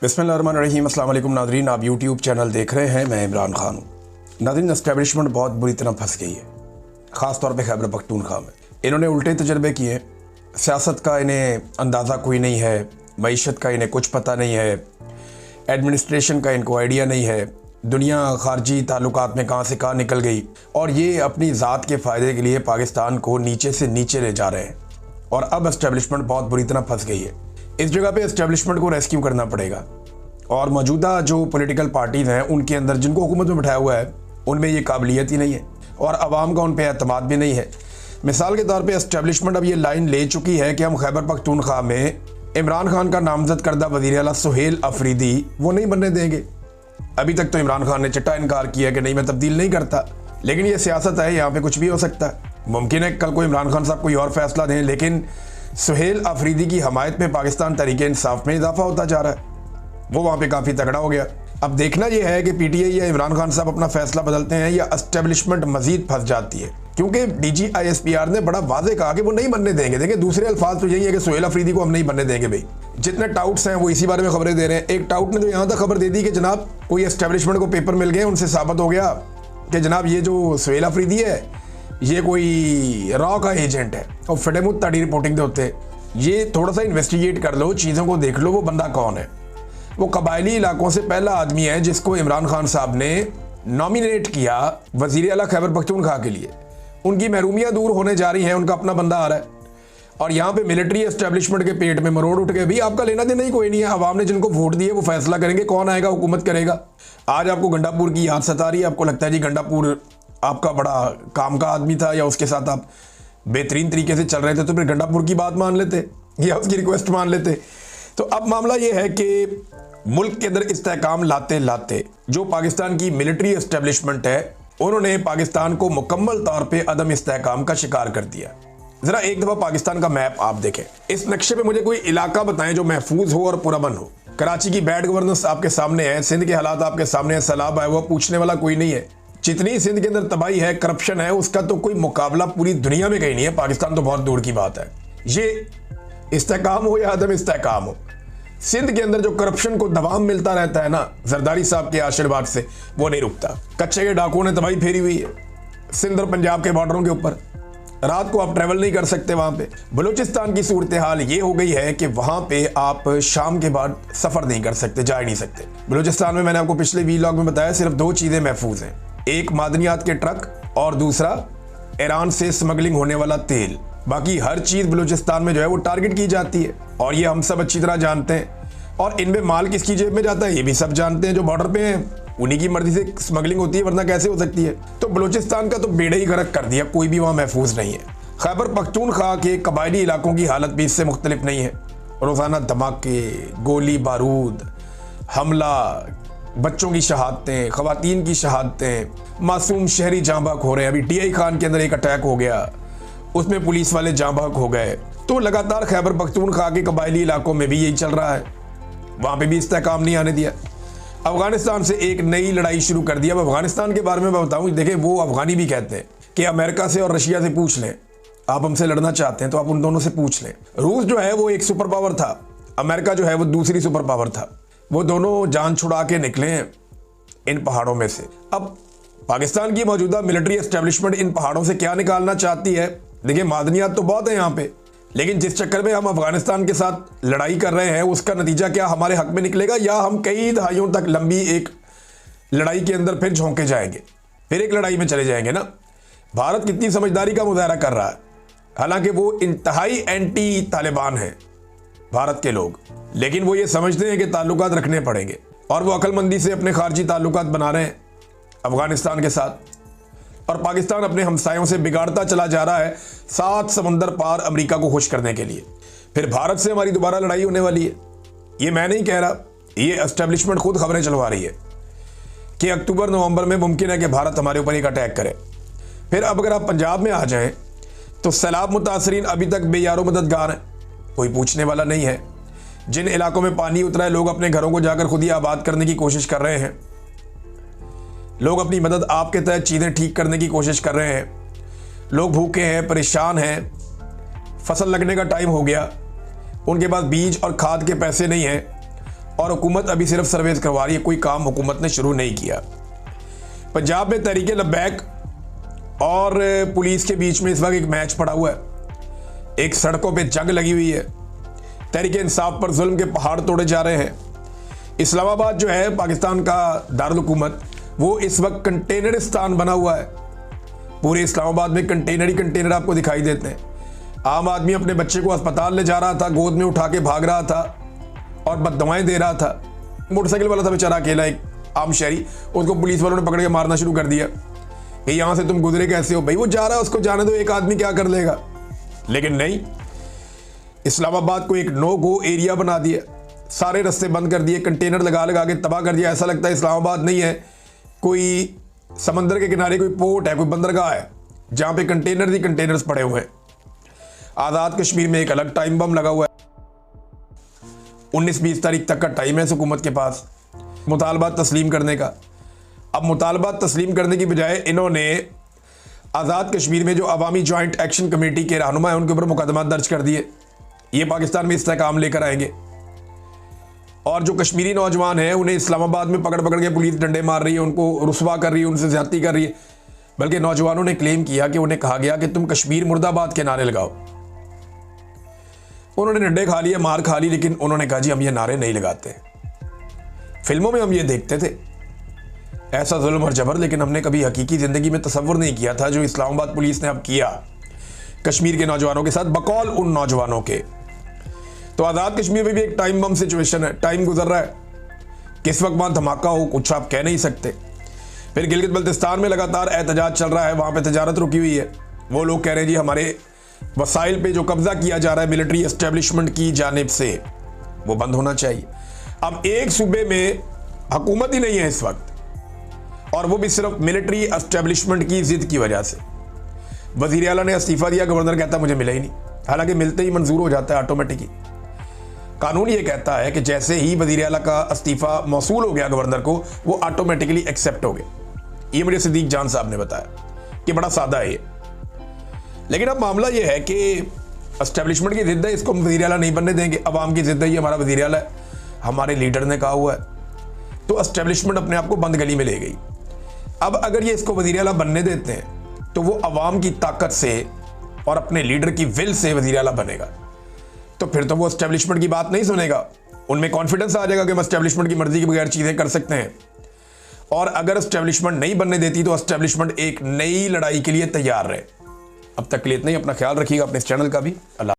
बिस्मिल्लाहिर्रहमानिर्रहीम। अस्सलाम वालेकुम नाज़रीन, आप यूट्यूब चैनल देख रहे हैं। मैं इमरान खान हूँ। नाज़रीन, एस्टेब्लिशमेंट बहुत बुरी तरह फंस गई है, ख़ास तौर पे खैबर पख्तूनख्वा में। इन्होंने उल्टे तजर्बे किए। सियासत का इन्हें अंदाज़ा कोई नहीं है, मईशत का इन्हें कुछ पता नहीं है, एडमिनिस्ट्रेशन का इनको आइडिया नहीं है, दुनिया खारजी ताल्लुकात में कहाँ से कहाँ निकल गई, और ये अपनी ज़ात के फ़ायदे के लिए पाकिस्तान को नीचे से नीचे ले जा रहे हैं। और अब एस्टेब्लिशमेंट बहुत बुरी तरह फंस गई है। इस जगह पे एस्टेब्लिशमेंट को रेस्क्यू करना पड़ेगा, और मौजूदा जो पॉलिटिकल पार्टीज़ हैं उनके अंदर जिनको हुकूमत में बिठाया हुआ है उनमें ये काबिलियत ही नहीं है, और आवाम का उन पर एतमाद भी नहीं है। मिसाल के तौर पे एस्टेब्लिशमेंट अब ये लाइन ले चुकी है कि हम खैबर पख्तूनख्वा में इमरान खान का नामजद करदा वज़ीर आला सुहेल अफरीदी वो नहीं बनने देंगे। अभी तक तो इमरान खान ने चिट्टा इनकार किया कि नहीं, मैं तब्दील नहीं करता, लेकिन ये सियासत है, यहाँ पे कुछ भी हो सकता है। मुमकिन है कल को इमरान खान साहब कोई और फैसला दें, लेकिन सुहेल अफरीदी की हमायत में पाकिस्तान तहरीके इंसाफ में इजाफा होता जा रहा है। वो वहाँ पे काफ़ी तगड़ा हो गया। अब देखना यह है कि पीटीआई या इमरान खान साहब अपना फैसला बदलते हैं या एस्टेब्लिशमेंट मजीद फंस जाती है, क्योंकि DGISPR ने बड़ा वाजे कहा कि वो नहीं बनने देंगे। दूसरे अल्फाज तो यही है कि सुहेल अफरीदी को हम नहीं बनने देंगे। भाई जितने टाउट्स हैं वो इसी बारे में खबरें दे रहे हैं। एक टाउट ने तो यहाँ तक खबर दे दी कि जनाब कोई एस्टेब्लिशमेंट को पेपर मिल गए, उनसे साबित हो गया कि जनाब ये जो सुहेल अफरीदी है ये कोई रॉ का एजेंट है, और फटेमुत ताड़ी रिपोर्टिंग होते। ये थोड़ा सा इन्वेस्टिगेट कर लो, चीज़ों को देख लो, वो बंदा कौन है। वो कबायली इलाकों से पहला आदमी है जिसको इमरान खान साहब ने नॉमिनेट किया वज़ीर आला खैबर पख्तूनख्वा के लिए। उनकी महरूमियाँ दूर होने जा रही हैं, उनका अपना बंदा आ रहा है, और यहाँ पे मिलिट्री एस्टेब्लिशमेंट के पेट में मरोड़ उठ गए। भी आपका लेना देना ही कोई नहीं है। आवाम ने जिनको वोट दिए वो फैसला करेंगे कौन आएगा, हुकूमत करेगा। आज आपको गंडापुर की याद सता रही है, आपको लगता है जी गंडापुर आपका बड़ा काम का आदमी था या उसके साथ आप बेहतरीन तरीके से चल रहे थे, तो फिर गंडापुर की बात मान लेते या उसकी रिक्वेस्ट मान लेते। तो अब मामला ये है कि मुल्क के अंदर इस्तेहकाम लाते लाते जो पाकिस्तान की मिलिट्री एस्टेब्लिशमेंट है उन्होंने पाकिस्तान को मुकम्मल तौर पे अदम इस्तेहकाम का शिकार कर दिया। जरा एक दफा पाकिस्तान का मैप आप देखें। इस नक्शे पे मुझे कोई इलाका बताएं जो महफूज हो और पुरअमन हो। कराची की बैड गवर्नेंस आपके सामने है, सिंध के हालात आपके सामने है, सैलाब आया हुआ, पूछने वाला कोई नहीं है। जितनी सिंध के अंदर तबाही है, करप्शन है, उसका तो कोई मुकाबला पूरी दुनिया में कहीं नहीं है। पाकिस्तान तो बहुत दूर की बात है। ये इस्तेहकाम हो या अदम इस्तेहकाम हो, सिंध के अंदर जो करप्शन को दवाम मिलता रहता है ना जरदारी साहब के आशीर्वाद से, वो नहीं रुकता। कच्चे के डाकुओं ने तबाही फेरी हुई है सिंध और पंजाब के बॉर्डरों के ऊपर। रात को आप ट्रेवल नहीं कर सकते वहां पे। बलूचिस्तान की सूरत हाल ये हो गई है कि वहां पे आप शाम के बाद सफर नहीं कर सकते, जा ही नहीं सकते। बलूचिस्तान में मैंने आपको पिछले वीलॉग में बताया सिर्फ दो चीजें महफूज हैं, एक मादनियात के ट्रक और दूसरा ईरान से स्मगलिंग होने वाला तेल। बाकी हर चीज बलूचिस्तान में जो है वो टारगेट की जाती है, और ये हम सब अच्छी तरह जानते हैं। और इनमें माल किसकी जेब में जाता है ये भी सब जानते हैं। जो बॉर्डर पे हैं उन्हीं की मर्जी से स्मगलिंग होती है, वरना कैसे हो सकती है। तो बलूचिस्तान का तो बेड़ा ही गर्क कर दिया, कोई भी वहाँ महफूज नहीं है। खैबर पख्तूनख्वा के कबायली इलाकों की हालत भी इससे मुख्तलिफ नहीं है। रोज़ाना धमाके, गोली बारूद, हमला, बच्चों की शहादतें, खवातीन की शहादतें, मासूम शहरी जाँ बहक हो रहे हैं। अभी DI खान के अंदर एक अटैक हो गया, उसमें पुलिस वाले जाँ बहक हो गए। तो लगातार खैबर पख्तूनख्वा के कबायली इलाकों में भी यही चल रहा है, वहाँ पे भी इस्तेहकाम नहीं आने दिया। अफगानिस्तान से एक नई लड़ाई शुरू कर दिया। अब अफगानिस्तान के बारे में मैं बताऊँ, देखें वो अफगानी भी कहते हैं कि अमेरिका से और रशिया से पूछ लें, आप हमसे लड़ना चाहते हैं तो आप उन दोनों से पूछ लें। रूस जो है वो एक सुपर पावर था, अमेरिका जो है वो दूसरी सुपर पावर था। वो दोनों जान छुड़ा के निकले इन पहाड़ों में से। अब पाकिस्तान की मौजूदा मिलिट्री एस्टेब्लिशमेंट इन पहाड़ों से क्या निकालना चाहती है? देखिए मादनियात तो बहुत है यहाँ पे, लेकिन जिस चक्कर में हम अफगानिस्तान के साथ लड़ाई कर रहे हैं उसका नतीजा क्या हमारे हक में निकलेगा, या हम कई दहाइयों तक लंबी एक लड़ाई के अंदर फिर झोंके जाएंगे, फिर एक लड़ाई में चले जाएंगे ना। भारत कितनी समझदारी का मुजाहरा कर रहा है, हालांकि वो इंतहाई एंटी तालिबान है भारत के लोग, लेकिन वो ये समझते हैं कि ताल्लुकात रखने पड़ेंगे, और वो अक्लमंदी से अपने खारजी ताल्लुकात बना रहे हैं अफगानिस्तान के साथ। और पाकिस्तान अपने हमसायों से बिगाड़ता चला जा रहा है 7 समंदर पार अमेरिका को खुश करने के लिए। फिर भारत से हमारी दोबारा लड़ाई होने वाली है। ये मैं नहीं कह रहा, ये एस्टेब्लिशमेंट खुद खबरें चलवा रही है कि अक्टूबर नवंबर में मुमकिन है कि भारत हमारे ऊपर एक अटैक करे। फिर अब अगर आप पंजाब में आ जाएं तो सैलाब मुतासरीन अभी तक बेयारो मददगार हैं, कोई पूछने वाला नहीं है। जिन इलाकों में पानी उतरा है लोग अपने घरों को जाकर खुद ही आबाद करने की कोशिश कर रहे हैं। लोग अपनी मदद आपके तहत चीज़ें ठीक करने की कोशिश कर रहे हैं। लोग भूखे हैं, परेशान हैं, फसल लगने का टाइम हो गया, उनके पास बीज और खाद के पैसे नहीं हैं, और हुकूमत अभी सिर्फ सर्वेस करवा रही है, कोई काम हुकूमत ने शुरू नहीं किया। पंजाब में तहरीक लब्बैक और पुलिस के बीच में इस वक्त एक मैच पड़ा हुआ है, एक सड़कों पे जंग लगी हुई है। तहरीक इंसाफ पर जुल्म के पहाड़ तोड़े जा रहे हैं। इस्लामाबाद जो है पाकिस्तान का दारुल हुकूमत, वो इस वक्त कंटेनरिस्तान बना हुआ है। पूरे इस्लामाबाद में कंटेनर ही कंटेनर आपको दिखाई देते हैं। आम आदमी अपने बच्चे को अस्पताल ले जा रहा था, गोद में उठा के भाग रहा था और बददुआएं दे रहा था। मोटरसाइकिल वाला था बेचारा अकेला, एक आम शहरी, उसको पुलिस वालों ने पकड़ के मारना शुरू कर दिया कि यहाँ से तुम गुजरे कैसे हो भाई। वो जा रहा है, उसको जाने दो, एक आदमी क्या कर लेगा। लेकिन नहीं, इस्लामाबाद को एक नो गो एरिया बना दिया, सारे रास्ते बंद कर दिए, कंटेनर लगा लगा के तबाह कर दिया। ऐसा लगता है इस्लामाबाद नहीं है, कोई समंदर के किनारे कोई पोर्ट है, कोई बंदरगाह है जहाँ पे कंटेनर ही कंटेनर्स पड़े हुए हैं। आज़ाद कश्मीर में एक अलग टाइम बम लगा हुआ है। 19-20 तारीख तक का टाइम है हुकूमत के पास मुतालबात तस्लीम करने का। अब मुतालबात तस्लीम करने की बजाय इन्होंने आज़ाद कश्मीर में जो अवामी जॉइंट एक्शन कमेटी के रहनुमा है उनके ऊपर मुकदमा दर्ज कर दिए। ये पाकिस्तान में इस्तेहकाम लेकर आएंगे और जो कश्मीरी नौजवान हैं उन्हें इस्लामाबाद में पकड़ पकड़ के पुलिस डंडे मार रही है, उनको रुसवा कर रही है, उनसे ज्यादती कर रही है। बल्कि नौजवानों ने क्लेम किया कि उन्हें कहा गया कि तुम कश्मीर मुर्दाबाद के नारे लगाओ। उन्होंने डंडे खा लिए, मार खा ली, लेकिन उन्होंने कहा जी हम ये नारे नहीं लगाते। फिल्मों में हम ये देखते थे ऐसा जुल्म और जबर, लेकिन हमने कभी हकीकी जिंदगी में तसव्वुर नहीं किया था जो इस्लामाबाद पुलिस ने अब किया कश्मीर के नौजवानों के साथ, बकौल उन नौजवानों के। तो आज़ाद कश्मीर में भी एक टाइम बम सिचुएशन है, टाइम गुजर रहा है, किस वक्त वहाँ धमाका हो कुछ आप कह नहीं सकते। फिर गिलगित बल्तिस्तान में लगातार एहतजाज चल रहा है, वहाँ पे तजारत रुकी हुई है। वो लोग कह रहे हैं जी हमारे वसाइल पे जो कब्जा किया जा रहा है मिलिट्री एस्टेब्लिशमेंट की जानिब से, वो बंद होना चाहिए। अब एक सूबे में हुकूमत ही नहीं है इस वक्त, और वो भी सिर्फ मिलिट्री एस्टेब्लिशमेंट की जिद की वजह से। वजीर आला ने इस्तीफा दिया, गवर्नर कहता मुझे मिला ही नहीं, हालांकि मिलते ही मंजूर हो जाता है ऑटोमेटिकली। कानून ये कहता है कि जैसे ही वजीर आला का इस्तीफा मौसूल हो गया गवर्नर को, वो ऑटोमेटिकली एक्सेप्ट हो गया। ये मुझे सिद्दीक जान साहब ने बताया कि बड़ा सादा है ये। लेकिन अब मामला ये है कि एस्टेब्लिशमेंट की जिद है, इसको वजीर आला नहीं बनने देंगे। अवाम की जिद है, ये हमारा वजीर आला है, हमारे लीडर ने कहा हुआ है, तो एस्टेब्लिशमेंट अपने आप को बंद गली में ले गई। अब अगर ये इसको वजीर आला बनने देते हैं तो वो अवाम की ताकत से और अपने लीडर की विल से वजीर आला बनेगा, तो फिर तो वो एस्टेब्लिशमेंट की बात नहीं सुनेगा। उनमें कॉन्फिडेंस आ जाएगा कि हम एस्टेब्लिशमेंट की मर्जी के बगैर चीज़ें कर सकते हैं। और अगर एस्टेब्लिशमेंट नहीं बनने देती तो एस्टेब्लिशमेंट एक नई लड़ाई के लिए तैयार रहे। अब तक के लिए इतना ही, अपना ख्याल रखिएगा, अपने इस चैनल का भी। अल्लाह।